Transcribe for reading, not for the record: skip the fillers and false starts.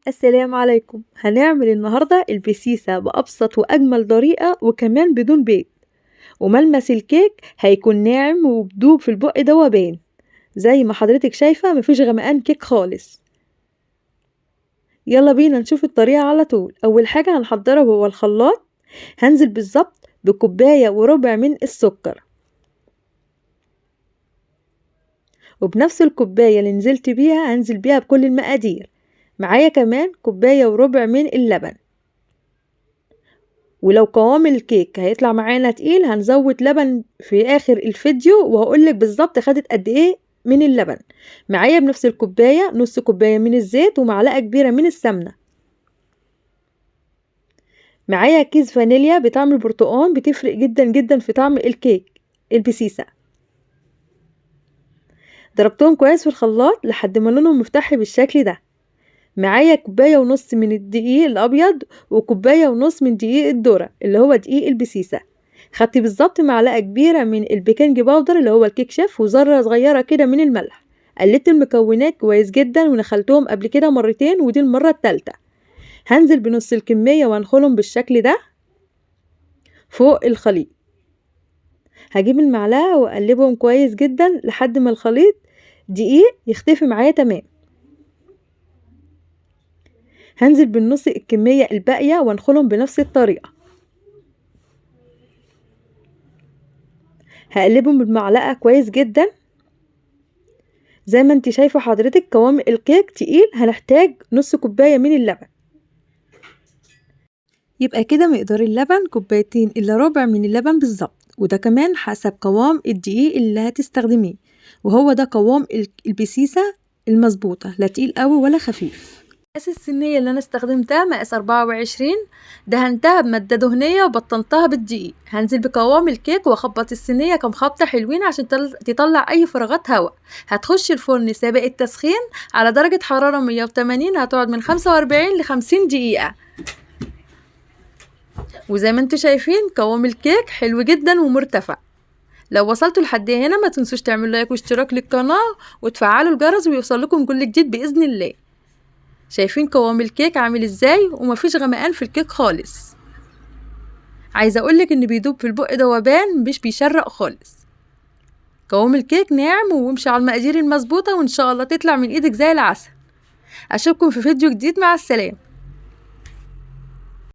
السلام عليكم. هنعمل النهاردة البسيسة بأبسط وأجمل طريقة وكمان بدون بيض، وملمس الكيك هيكون ناعم وبدوب في البق دوبان زي ما حضرتك شايفة، مفيش غمقان كيك خالص. يلا بينا نشوف الطريقة على طول. أول حاجة هنحضرها هو الخلاط. هنزل بالظبط بكوباية وربع من السكر، وبنفس الكوباية اللي نزلت بيها هنزل بيها بكل المقادير. معايا كمان كوباية وربع من اللبن، ولو قوام الكيك هيطلع معانا تقيل هنزود لبن في اخر الفيديو وهقولك بالظبط خدت قد ايه من اللبن. معايا بنفس الكوباية نص كوباية من الزيت ومعلقة كبيرة من السمنة. معايا كيس فانيليا بطعم البرتقال، بتفرق جدا جدا في طعم الكيك البسيسة. ضربتهم كويس في الخلاط لحد ما لونهم مفتحي بالشكل ده. معايا كوباية ونص من الدقيق الابيض وكوباية ونص من دقيق الذرة اللي هو دقيق البسيسة. خدت بالظبط معلقة كبيرة من البيكنج باودر اللي هو الكيك شيف وذرة صغيرة كده من الملح. قلبت المكونات كويس جدا ونخلتهم قبل كده مرتين ودي المرة التالتة. هنزل بنص الكمية وانخلهم بالشكل ده فوق الخليط. هجيب المعلقة واقلبهم كويس جدا لحد ما الخليط دقيق يختفي معايا تمام. هنزل بالنص الكمية الباقية وانخلهم بنفس الطريقة. هقلبهم بالمعلقة كويس جدا. زي ما انت شايفة حضرتك قوام الكيك تقيل، هنحتاج نص كوباية من اللبن. يبقى كده مقدار اللبن كوبايتين الا ربع من اللبن بالظبط، وده كمان حسب قوام الدقيق اللي هتستخدميه، وهو ده قوام البسيسة المظبوطة، لا تقيل قوي ولا خفيف. مقاس الصينية اللي انا استخدمتها مقاس 24، دهنتها بمادة دهنية وبطنتها بالدقيق. هنزل بقوام الكيك واخبط الصينية كام خبطة حلوين عشان تطلع اي فراغات هواء. هتخش الفرن سابق التسخين على درجة حرارة 180، هتقعد من 45 ل 50 دقيقة. وزي ما انتوا شايفين قوام الكيك حلو جدا ومرتفع. لو وصلتوا لحد هنا ما تنسوش تعملوا لايك واشتراك للقناة وتفعلوا الجرس ويوصل لكم كل جديد بإذن الله. شايفين قوام الكيك عامل ازاي ومفيش غمقان في الكيك خالص. عايزه اقولك ان بيدوب في البق دوبان مش بيشرق خالص. قوام الكيك ناعم وامشي على المقادير المظبوطه وان شاء الله تطلع من ايدك زي العسل. اشوفكم في فيديو جديد، مع السلامه.